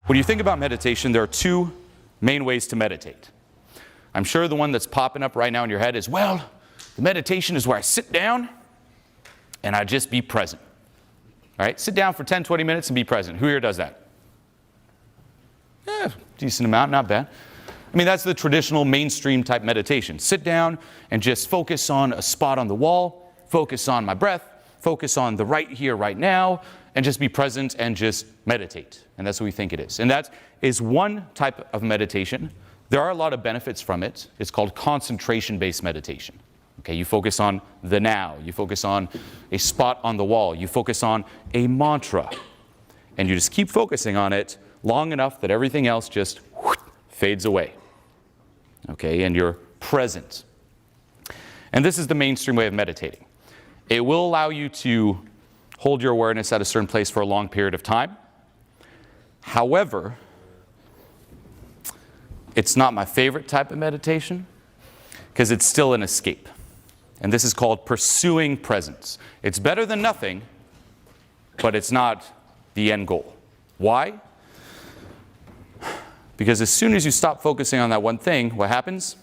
When you think about meditation, there are two main ways to meditate. I'm sure the one that's popping up right now in your head is, well, the meditation is where I sit down and I just be present. All right, sit down for 10, 20 minutes and be present. Who here does that? Decent amount, not bad. I mean, that's the traditional mainstream type meditation. Sit down and just focus on a spot on the wall, focus on my breath, focus on the right here, right now, and just be present and just meditate. And that's what we think it is. And that is one type of meditation. There are a lot of benefits from it. It's called concentration-based meditation. Okay, you focus on the now. You focus on a spot on the wall. You focus on a mantra. And you just keep focusing on it long enough that everything else just fades away. Okay, and you're present. And this is the mainstream way of meditating. It will allow you to hold your awareness at a certain place for a long period of time. However, it's not my favorite type of meditation because it's still an escape. And this is called pursuing presence. It's better than nothing, but it's not the end goal. Why? Because as soon as you stop focusing on that one thing, what happens?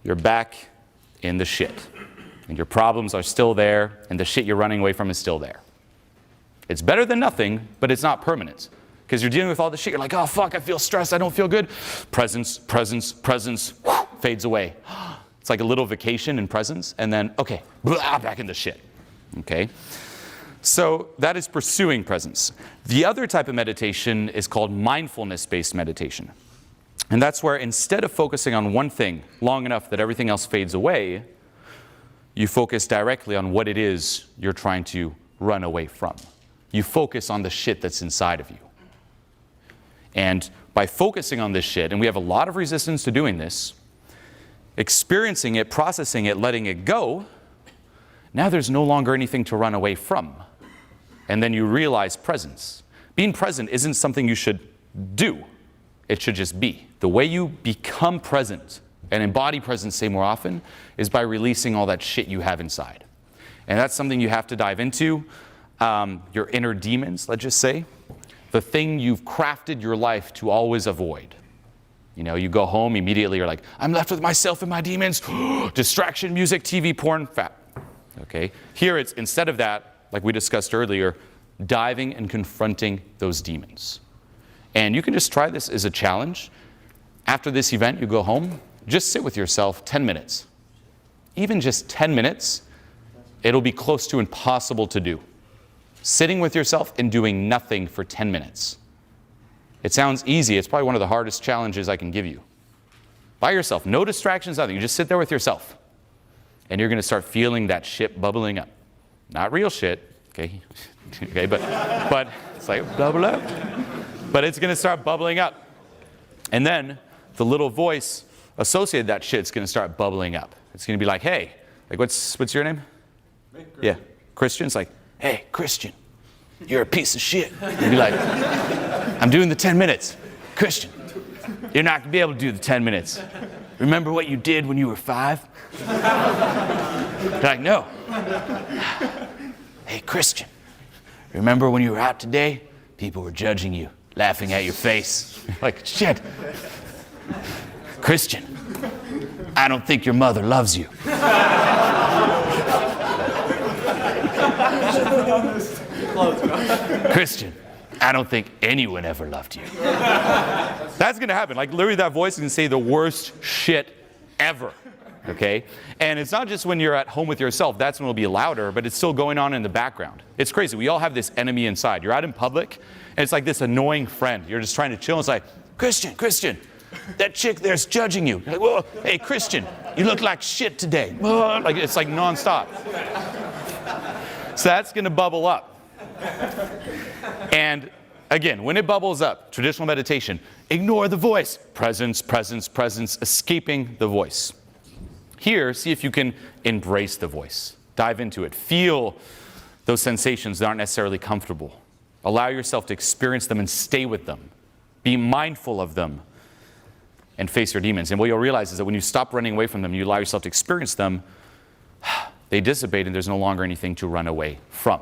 You're back in the shit. And your problems are still there, and the shit you're running away from is still there. It's better than nothing, but it's not permanent. Because you're dealing with all the shit, you're like, oh fuck, I feel stressed, I don't feel good. Presence, presence, presence, fades away. It's like a little vacation in presence, and then, okay, blah, back in the shit. Okay? So that is pursuing presence. The other type of meditation is called mindfulness-based meditation. And that's where instead of focusing on one thing long enough that everything else fades away, you focus directly on what it is you're trying to run away from. You focus on the shit that's inside of you. And by focusing on this shit, and we have a lot of resistance to doing this, experiencing it, processing it, letting it go, now there's no longer anything to run away from. And then you realize presence. Being present isn't something you should do. It should just be. The way you become present and embody presence, say more often, is by releasing all that shit you have inside. And that's something you have to dive into. Your inner demons, let's just say. The thing you've crafted your life to always avoid. You know, you go home, immediately you're like, I'm left with myself and my demons. Distraction, music, TV, porn, fat. Okay? Here it's, instead of that, like we discussed earlier, diving and confronting those demons. And you can just try this as a challenge. After this event, you go home, just sit with yourself 10 minutes. Even just 10 minutes, it'll be close to impossible to do. Sitting with yourself and doing nothing for 10 minutes. It sounds easy. It's probably one of the hardest challenges I can give you. By yourself, no distractions, nothing. You just sit there with yourself. And you're going to start feeling that shit bubbling up. Not real shit, okay? Okay, but it's like bubble up. But it's going to start bubbling up. And then the little voice associated with that shit's going to start bubbling up. It's going to be like, hey, like what's your name? Yeah, Christian. It's like, hey, Christian, you're a piece of shit. You'd be like, I'm doing the 10 minutes. Christian, you're not going to be able to do the 10 minutes. Remember what you did when you were 5? They're like, no. Hey, Christian, remember when you were out today? People were judging you, laughing at your face. Like, shit. Christian, I don't think your mother loves you. Christian, I don't think anyone ever loved you. That's going to happen. Like, literally that voice is going to say the worst shit ever. Okay? And it's not just when you're at home with yourself. That's when it'll be louder, but it's still going on in the background. It's crazy. We all have this enemy inside. You're out in public, and it's like this annoying friend. You're just trying to chill. And it's like, Christian, that chick there's judging you. You're like, whoa, hey, Christian, you look like shit today. Whoa. Like, it's like nonstop. So that's going to bubble up. And again, when it bubbles up, traditional meditation, ignore the voice. Presence, presence, presence, escaping the voice. Here, see if you can embrace the voice. Dive into it. Feel those sensations that aren't necessarily comfortable. Allow yourself to experience them and stay with them. Be mindful of them and face your demons. And what you'll realize is that when you stop running away from them, you allow yourself to experience them, they dissipate and there's no longer anything to run away from.